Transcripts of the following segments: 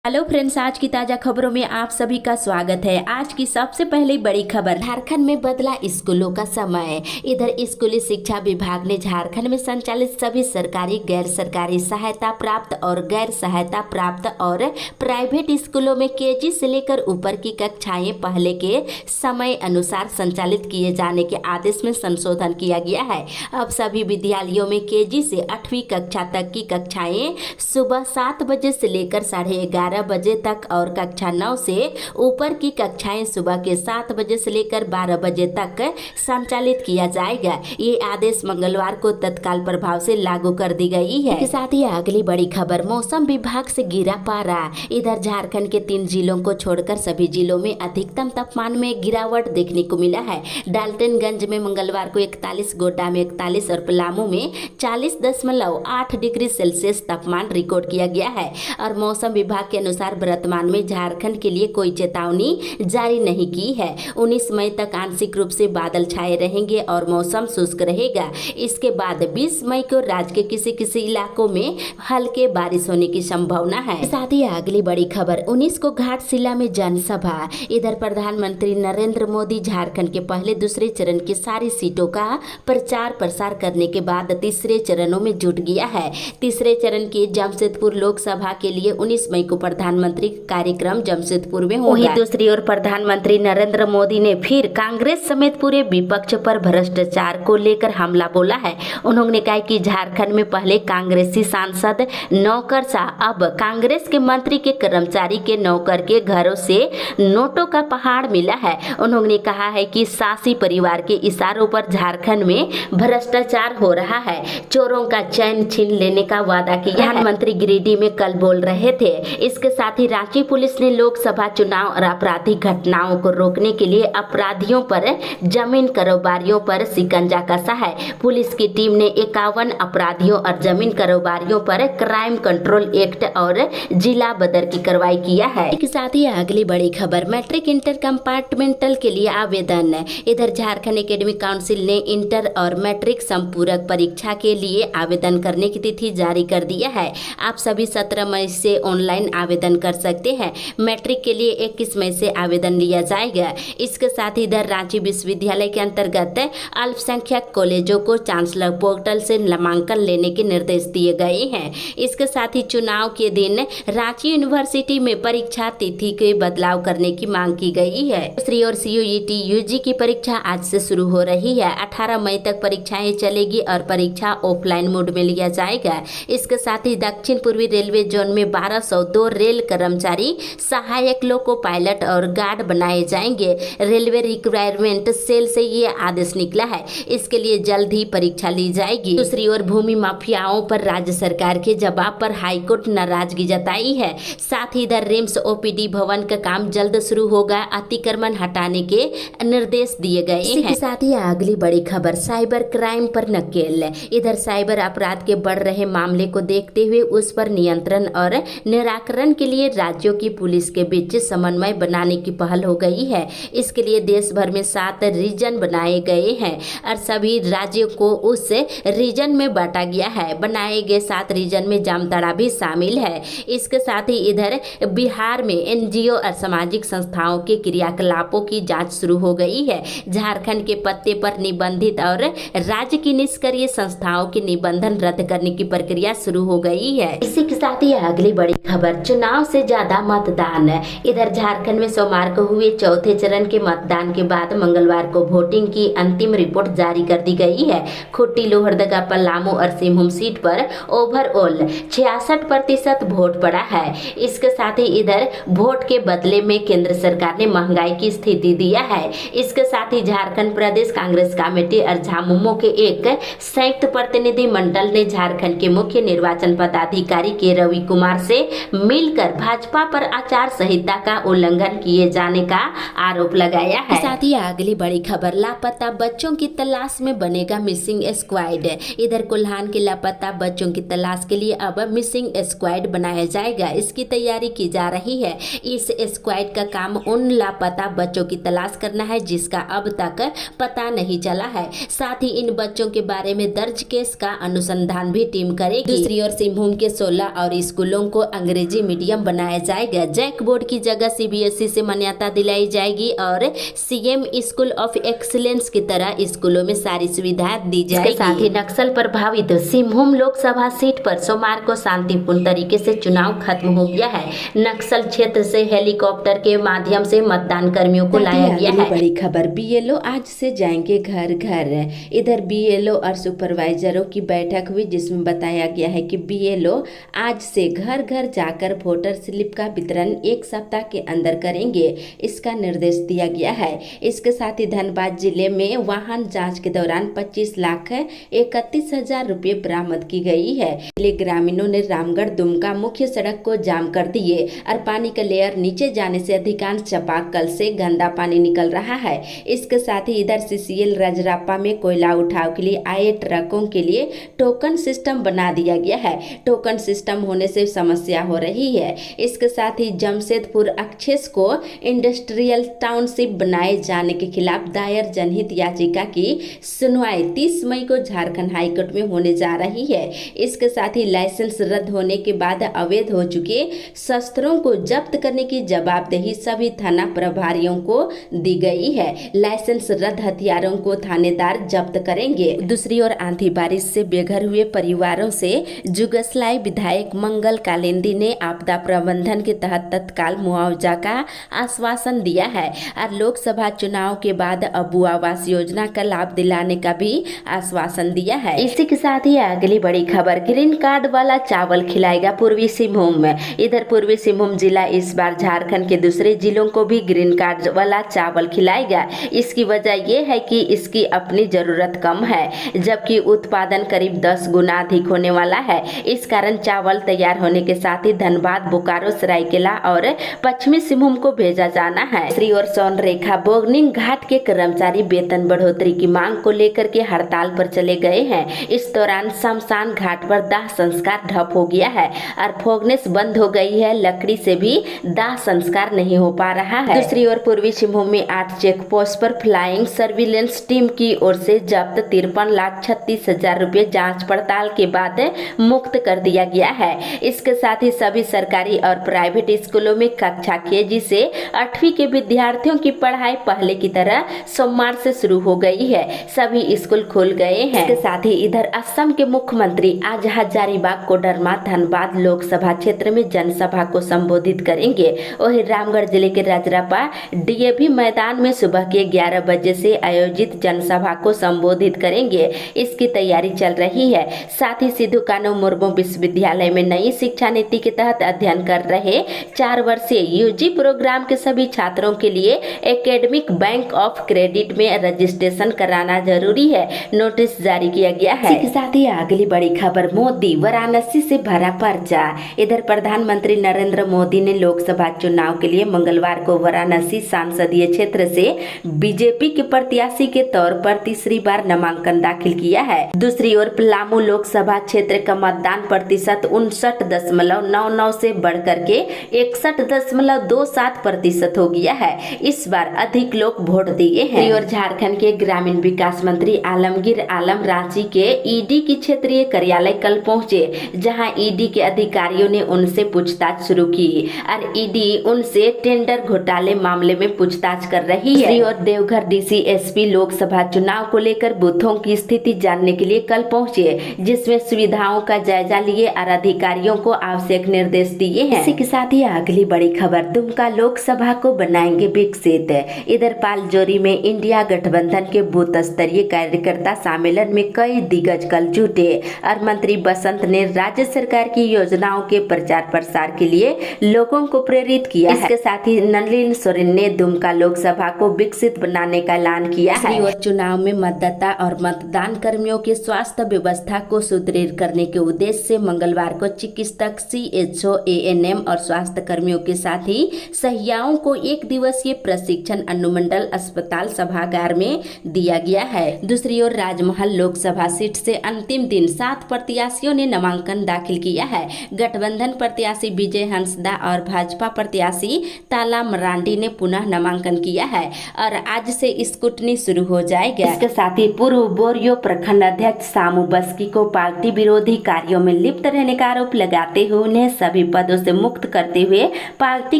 Hello friends, आज की ताजा खबरों में आप सभी का स्वागत है। आज की सबसे पहली बड़ी खबर, झारखंड में बदला स्कूलों का समय। इधर स्कूली शिक्षा विभाग ने झारखंड में संचालित सभी सरकारी, गैर सरकारी, सहायता प्राप्त और गैर सहायता प्राप्त और प्राइवेट स्कूलों में केजी से लेकर ऊपर की कक्षाएं पहले के समय अनुसार संचालित किए जाने के आदेश में संशोधन किया गया है। अब सभी विद्यालयों में केजी से 8वीं कक्षा तक की कक्षाएं सुबह 7 बजे से लेकर 11:30 बजे तक और कक्षा 9 से ऊपर की कक्षाएं सुबह के 7 बजे से लेकर 12 बजे तक संचालित किया जाएगा। ये आदेश मंगलवार को तत्काल प्रभाव से लागू कर दी गई है। इसके साथ ही अगली बड़ी खबर, मौसम विभाग से गिरा पारा। इधर झारखंड के 3 जिलों को छोड़कर सभी जिलों में अधिकतम तापमान में गिरावट देखने को मिला है। डाल्टनगंज में मंगलवार को 41, गोड्डा में 41 और पलामू में 40.8 डिग्री सेल्सियस तापमान रिकॉर्ड किया गया है। और मौसम विभाग के अनुसार वर्तमान में झारखंड के लिए कोई चेतावनी जारी नहीं की है। 19 मई तक आंशिक रूप से बादल छाए रहेंगे और मौसम शुष्क रहेगा। इसके बाद 20 मई को राज्य के किसी किसी इलाकों में हल्के बारिश होने की संभावना है। साथ ही अगली बड़ी खबर, 19 को घाटशिला में जनसभा। इधर प्रधानमंत्री नरेंद्र मोदी झारखंड के पहले दूसरे चरण की सारी सीटों का प्रचार प्रसार करने के बाद तीसरे चरणों में जुट गया है। तीसरे चरण की जमशेदपुर लोकसभा के लिए 19 मई को प्रधानमंत्री कार्यक्रम जमशेदपुर में होगा। वहीं दूसरी ओर प्रधानमंत्री नरेंद्र मोदी ने फिर कांग्रेस समेत पूरे विपक्ष पर भ्रष्टाचार को लेकर हमला बोला है। उन्होंने कहा कि झारखंड में पहले कांग्रेसी सांसद नौकरशाह, अब कांग्रेस के मंत्री के कर्मचारी के नौकर के घरों से नोटों का पहाड़ मिला है। उन्होंने कहा है कि शासी परिवार के इशारों पर झारखंड में भ्रष्टाचार हो रहा है। चोरों का चैन छीन लेने का वादा किया। प्रधानमंत्री गिरिडीह में कल बोल रहे थे। इसके साथ ही रांची पुलिस ने लोकसभा चुनाव और आपराधिक घटनाओं को रोकने के लिए अपराधियों पर, जमीन कारोबारियों पर शिकंजा कसा है। पुलिस की टीम ने 51 अपराधियों और जमीन कारोबारियों पर क्राइम कंट्रोल एक्ट और जिला बदर की कार्रवाई किया है। इसके साथ ही अगली बड़ी खबर, मैट्रिक इंटर कंपार्टमेंटल के लिए आवेदन। इधर झारखंड एकेडमिक काउंसिल ने इंटर और मैट्रिक संपूरक परीक्षा के लिए आवेदन करने की तिथि जारी कर दिया है। आप सभी 17 मई से ऑनलाइन आवेदन कर सकते हैं। मैट्रिक के लिए 21 मई से आवेदन लिया जाएगा। इसके साथ ही इधर रांची विश्वविद्यालय के अंतर्गत अल्पसंख्यक कॉलेजों को चांसलर पोर्टल से नामांकन लेने के निर्देश दिए गए हैं। इसके साथ ही चुनाव के दिन रांची यूनिवर्सिटी में परीक्षा तिथि के बदलाव करने की मांग की गई है। दूसरी ओर CUET UG की परीक्षा आज से शुरू हो रही है। 18 मई तक परीक्षाएं चलेगी और परीक्षा ऑफलाइन मोड में लिया जाएगा। इसके साथ ही दक्षिण पूर्वी रेलवे जोन में 1202 रेल कर्मचारी, सहायक लोको पायलट और गार्ड बनाए जाएंगे। रेलवे रिक्वायरमेंट सेल से ये आदेश निकला है। इसके लिए जल्द ही परीक्षा ली जाएगी। दूसरी ओर भूमि माफियाओं पर राज्य सरकार के जवाब पर हाईकोर्ट नाराजगी जताई है। साथ ही इधर रिम्स OPD भवन का काम जल्द शुरू होगा। अतिक्रमण हटाने के निर्देश दिए गए हैं। इसके साथ ही अगली बड़ी खबर, साइबर क्राइम पर नकेल। इधर साइबर अपराध के बढ़ रहे मामले को देखते हुए उस पर नियंत्रण और निराकरण के लिए राज्यों की पुलिस के बीच समन्वय बनाने की पहल हो गई है। इसके लिए देश भर में 7 रीजन बनाए गए हैं और सभी राज्यों को उस रीजन में बांटा गया है। बनाए गए 7 रीजन में जामताड़ा भी शामिल है। इसके साथ ही इधर बिहार में NGO और सामाजिक संस्थाओं के क्रियाकलापों की जांच शुरू हो गई है। झारखंड के पत्ते पर निबंधित और राज्य की निष्क्रिय संस्थाओं के निबंधन रद्द करने की प्रक्रिया शुरू हो गई है। इसी के साथ ही अगली बड़ी खबर, चुनाव से ज्यादा मतदान। इधर झारखंड में सोमवार को हुए चौथे चरण के मतदान के बाद मंगलवार को वोटिंग की अंतिम रिपोर्ट जारी कर दी गई है। खूंटी, लोहरदगा, पलामू और सिंहभूम सीट पर ओवरऑल 66% वोट पड़ा है। इसके साथ ही इधर वोट के बदले में केंद्र सरकार ने महंगाई की स्थिति दिया है। इसके साथ ही झारखंड प्रदेश कांग्रेस कमेटी और झामुमो के एक संयुक्त प्रतिनिधि मंडल ने झारखंड के मुख्य निर्वाचन पदाधिकारी के रवि कुमार से मिलकर भाजपा पर आचार संहिता का उल्लंघन किए जाने का आरोप लगाया है। साथ ही अगली बड़ी खबर, लापता बच्चों की तलाश में बनेगा मिसिंग स्क्वाड। इधर कोल्हान के लापता बच्चों की तलाश के लिए अब मिसिंग स्क्वाड बनाया जाएगा। इसकी तैयारी की जा रही है। इस स्क्वाड का काम उन लापता बच्चों की तलाश करना है जिसका अब तक पता नहीं चला है। साथ ही इन बच्चों के बारे में दर्ज केस का अनुसंधान भी टीम करेगी। दूसरी ओर सिंहभूम के 16 और स्कूलों को अंग्रेजी मीडियम बनाया जाएगा। जैक बोर्ड की जगह सीबीएसई से मान्यता दिलाई जाएगी और सीएम स्कूल ऑफ एक्सीलेंस की तरह स्कूलों में सारी सुविधाएं दी जाएगी। इसके साथ ही नक्सल प्रभावित सिंहभूम लोकसभा सीट पर सोमवार को शांतिपूर्ण तरीके से चुनाव खत्म हो गया है। नक्सल क्षेत्र से हेलीकॉप्टर के माध्यम से मतदान कर्मियों को लाया गया है। बड़ी खबर, बीएलओ आज से जाएंगे घर घर। इधर बीएलओ और सुपरवाइजरों की बैठक हुई जिसमें बताया गया है कि बीएलओ आज से घर घर जाकर वोटर स्लिप का वितरण एक सप्ताह के अंदर करेंगे, इसका निर्देश दिया गया है। इसके साथ ही धनबाद जिले में वाहन जांच के दौरान 25,31,000 रुपये बरामद की गई है। ग्रामीणों ने रामगढ़ दुमका मुख्य सड़क को जाम कर दिए और पानी का लेयर नीचे जाने से अधिकांश चापाकल से गंदा पानी निकल रहा है। इसके साथ ही इधर सीसीएल रजरापा में कोयला उठाव के लिए आए ट्रकों के लिए टोकन सिस्टम बना दिया गया है। टोकन सिस्टम होने से समस्या हो रही है। इसके साथ ही जमशेदपुर अक्षेस को इंडस्ट्रियल टाउनशिप बनाए जाने के खिलाफ दायर जनहित याचिका की सुनवाई 30 मई को झारखंड हाईकोर्ट में होने जा रही है। इसके साथ ही लाइसेंस रद्द होने के बाद अवैध हो चुके शस्त्रों को जब्त करने की जवाबदेही सभी थाना प्रभारियों को दी गई है। लाइसेंस रद्द हथियारों को थानेदार जब्त करेंगे। दूसरी ओर आंधी बारिश से बेघर हुए परिवारों से जुगसलाई विधायक मंगल कालिंदी ने आपदा प्रबंधन के तहत तत्काल मुआवजा का आश्वासन दिया है और लोकसभा चुनाव के बाद अबू आवास योजना का लाभ दिलाने का भी आश्वासन दिया है। इसी के साथ ही अगली बड़ी खबर, ग्रीन कार्ड वाला चावल खिलाएगा पूर्वी सिंहभूम में। इधर पूर्वी सिंहभूम जिला इस बार झारखंड के दूसरे जिलों को भी ग्रीन कार्ड वाला चावल खिलाएगा। इसकी वजह यह है कि इसकी अपनी जरूरत कम है जबकि उत्पादन करीब 10 गुना अधिक होने वाला है। इस कारण चावल तैयार होने के साथ ही धनबाद, बोकारो, सरायकेला और पश्चिमी सिंहभूम को भेजा जाना है। दूसरी ओर सोनरेखा बोगनिंग घाट के कर्मचारी वेतन बढ़ोतरी की मांग को लेकर के हड़ताल पर चले गए हैं। इस दौरान शमशान घाट पर दाह संस्कार ठप हो गया है और फोगनेस बंद हो गई है। लकड़ी से भी दाह संस्कार नहीं हो पा रहा है। दूसरी ओर पूर्वी सिंहभूम में 8 चेक पोस्ट पर फ्लाइंग सर्विलेंस टीम की ओर से जब्त 53,36,000 रुपये जांच पड़ताल के बाद मुक्त कर दिया गया है। इसके साथ ही सभी सरकारी और प्राइवेट स्कूलों में कक्षा केजी से 8वीं के विद्यार्थियों की पढ़ाई पहले की तरह सोमवार से शुरू हो गई है। सभी स्कूल खुल गए हैं। इसके साथ ही इधर असम के मुख्यमंत्री आज हजारीबाग, कोडरमा, धनबाद लोकसभा क्षेत्र में जनसभा को संबोधित करेंगे। वहीं रामगढ़ जिले के रजरापा डीएवी मैदान में सुबह के 11 बजे से आयोजित जनसभा को संबोधित करेंगे। इसकी तैयारी चल रही है। साथ ही सिद्धू कान्हू मुर्मू विश्वविद्यालय में नई शिक्षा नीति के तहत अध्ययन कर रहे 4 वर्षीय यूजी प्रोग्राम के सभी छात्रों के लिए एकेडमिक बैंक ऑफ क्रेडिट में रजिस्ट्रेशन कराना जरूरी है, नोटिस जारी किया गया है। इसके साथ ही अगली बड़ी खबर, मोदी वाराणसी से भरा पर्चा। इधर प्रधानमंत्री नरेंद्र मोदी ने लोकसभा चुनाव के लिए मंगलवार को वाराणसी संसदीय क्षेत्र से बीजेपी के प्रत्याशी के तौर पर तीसरी बार नामांकन दाखिल किया है। दूसरी ओर पलामू लोकसभा क्षेत्र का मतदान प्रतिशत 59.99 से बढ़कर के 61.27% हो गया है। इस बार अधिक लोग वोट दिए हैं। और झारखंड के ग्रामीण विकास मंत्री आलमगीर आलम रांची के ईडी की क्षेत्रीय कार्यालय कल पहुंचे, जहां ईडी के अधिकारियों ने उनसे पूछताछ शुरू की और ईडी उनसे टेंडर घोटाले मामले में पूछताछ कर रही है। और देवघर डीसी एसपी लोकसभा चुनाव को लेकर बूथों की स्थिति जानने के लिए कल पहुंचे, जिसमें सुविधाओं का जायजा लिए और अधिकारियों को आवश्यक निर्देश दिए हैं। इसी के साथ ही अगली बड़ी खबर, दुमका लोकसभा को बनाएंगे विकसित। इधर पालजोरी में इंडिया गठबंधन के बूथ स्तरीय कार्यकर्ता सम्मेलन में कई दिग्गज कल जुटे और मंत्री बसंत ने राज्य सरकार की योजनाओं के प्रचार प्रसार के लिए लोगों को प्रेरित किया। इसके साथ ही नलिन सोरेन ने दुमका लोकसभा को विकसित बनाने का ऐलान किया है। और चुनाव में मतदाता और मतदान कर्मियों के स्वास्थ्य व्यवस्था को सुदृढ़ करने के उद्देश्य से मंगलवार को चिकित्सक, सीएचओ, एएनएम और स्वास्थ्य कर्मियों के साथ ही सहियाओं को 1 दिवसीय प्रशिक्षण अनुमंडल अस्पताल सभागार में दिया गया है। दूसरी ओर राजमहल लोकसभा सीट से अंतिम दिन 7 प्रत्याशियों ने नामांकन दाखिल किया है। गठबंधन प्रत्याशी विजय हंसदा और भाजपा प्रत्याशी ताला मरांडी ने पुनः नामांकन किया है और आज से स्क्रूटनी शुरू हो जाएगा। इसके साथ ही पूर्व बोरियो प्रखंड अध्यक्ष सामू बस्की को पार्टी विरोधी कार्यों में लिप्त रहने का आरोप लगाते हुए उन्हें सभी सभी पदों से मुक्त करते हुए पार्टी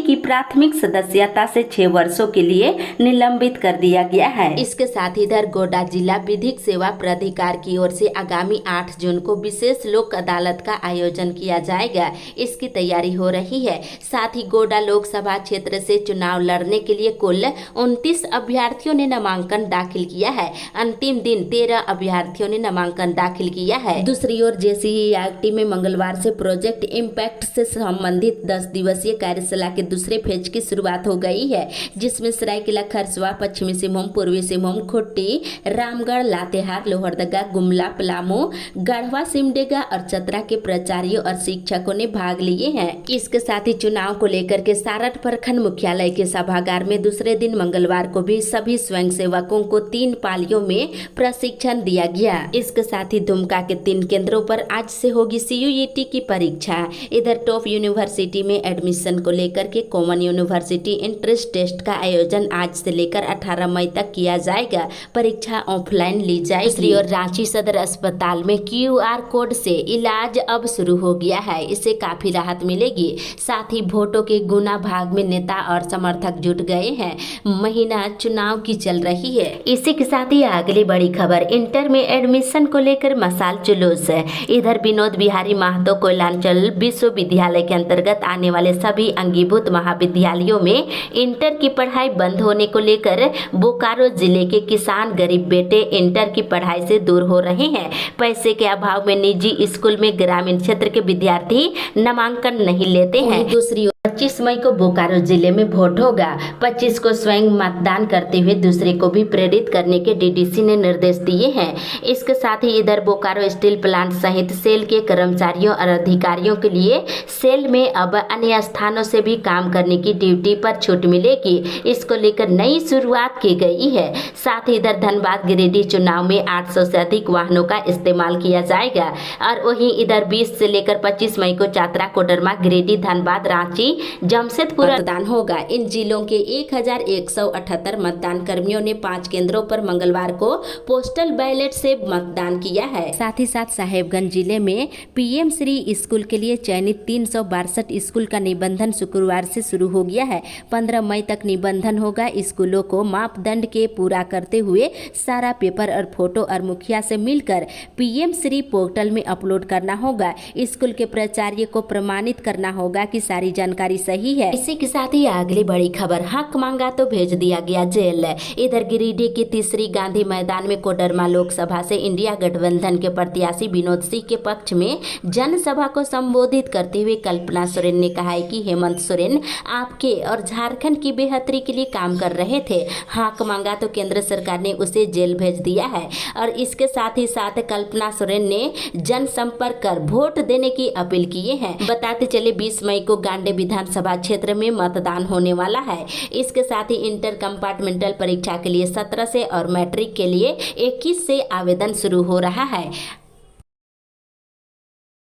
की प्राथमिक सदस्यता से 6 वर्षों के लिए निलंबित कर दिया गया है। इसके साथ इधर गोड्डा जिला विधिक सेवा प्राधिकार की ओर से आगामी 8 जून को विशेष लोक अदालत का आयोजन किया जाएगा। इसकी तैयारी हो रही है। साथ ही गोड्डा लोकसभा क्षेत्र से चुनाव लड़ने के लिए कुल 29 अभ्यर्थियों ने नामांकन दाखिल किया है। अंतिम दिन 13 अभ्यर्थियों ने नामांकन दाखिल किया है। दूसरी ओर जेसीईआरटी में मंगलवार से प्रोजेक्ट इम्पैक्ट से संबंधित 10 दिवसीय कार्यशाला के दूसरे फेज की शुरुआत हो गई है, जिसमें सरायकेला खरसुआ, पश्चिमी सिंहभूम, पूर्वी सिंहभूम, खुट्टी, रामगढ़, लातेहार, लोहरदगा, गुमला, पलामू, गढ़वा, सिमडेगा और चतरा के प्राचार्यों और शिक्षकों ने भाग लिए हैं। इसके साथ ही चुनाव को लेकर के सारठ प्रखंड मुख्यालय के सभागार में दूसरे दिन मंगलवार को भी सभी स्वयंसेवकों को 3 पालियों में प्रशिक्षण दिया गया। इसके साथ ही दुमका के 3 केंद्रों पर आज से होगी CUET की परीक्षा। इधर टॉप यूनिवर्सिटी में एडमिशन को लेकर के कॉमन यूनिवर्सिटी एंट्रेंस टेस्ट का आयोजन आज से लेकर 18 मई तक किया जाएगा। परीक्षा ऑफलाइन ली जाएगी। दूसरी ओर रांची सदर अस्पताल में QR कोड से इलाज अब शुरू हो गया है। इससे काफी राहत मिलेगी। साथ ही वोटों के गुना भाग में नेता और समर्थक जुट गए हैं। महीना चुनाव की चल रही है। इसी के साथ ही अगली बड़ी खबर, इंटर में एडमिशन को लेकर मशाल जुलूस है। इधर विनोद बिहारी महतो कोयलांचल विश्वविद्यालय के अंतर्गत आने वाले सभी अंगीभूत महाविद्यालयों में इंटर की पढ़ाई बंद होने को लेकर बोकारो जिले के किसान गरीब बेटे इंटर की पढ़ाई से दूर हो रहे हैं। पैसे के अभाव में निजी स्कूल में ग्रामीण क्षेत्र के विद्यार्थी नामांकन नहीं लेते हैं। दूसरी 25 मई को बोकारो जिले में वोट होगा। 25 को स्वयं मतदान करते हुए दूसरे को भी प्रेरित करने के DDC ने निर्देश दिए हैं। इसके साथ ही इधर बोकारो स्टील प्लांट सहित सेल के कर्मचारियों और अधिकारियों के लिए सेल में अब अन्य स्थानों से भी काम करने की ड्यूटी पर छूट मिलेगी। इसको लेकर नई शुरुआत की गई है। साथ ही इधर धनबाद गिरिडीह चुनाव में 800 से अधिक वाहनों का इस्तेमाल किया जाएगा। और वहीं इधर 20 से लेकर 25 मई को चातरा, कोडरमा, गिरिडीह, धनबाद, रांची, जमशेदपुर मतदान होगा। इन जिलों के 1178 मतदान कर्मियों ने 5 केंद्रों पर मंगलवार को पोस्टल बैलेट से मतदान किया है। साथ ही साथ साहेबगंज जिले में PM श्री स्कूल के लिए चयनित 362 स्कूल का निबंधन शुक्रवार से शुरू हो गया है। 15 मई तक निबंधन होगा। स्कूलों को मापदंड के पूरा करते हुए सारा पेपर और फोटो और मुखिया से मिलकर PM श्री पोर्टल में अपलोड करना होगा। स्कूल के प्राचार्य को प्रमाणित करना होगा कि सारी जानकारी सही है। इसी के साथ ही अगली बड़ी खबर, हक मांगा तो भेज दिया गया जेल। इधर गिरिडीह की तीसरी गांधी मैदान में कोडरमा लोकसभा से इंडिया गठबंधन के प्रत्याशी विनोद सिंह के पक्ष में जनसभा को संबोधित करते हुए कल्पना सोरेन ने कहा है कि हेमंत सोरेन आपके और झारखंड की बेहतरी के लिए काम कर रहे थे। हक मांगा तो केंद्र सरकार ने उसे जेल भेज दिया है। और इसके साथ ही साथ कल्पना सोरेन ने जनसंपर्क कर वोट देने की अपील की है। बताते चले 20 मई को गांडे विधानसभा क्षेत्र में मतदान होने वाला है। इसके साथ ही इंटर कंपार्टमेंटल परीक्षा के लिए 17 से और मैट्रिक के लिए 21 से आवेदन शुरू हो रहा है।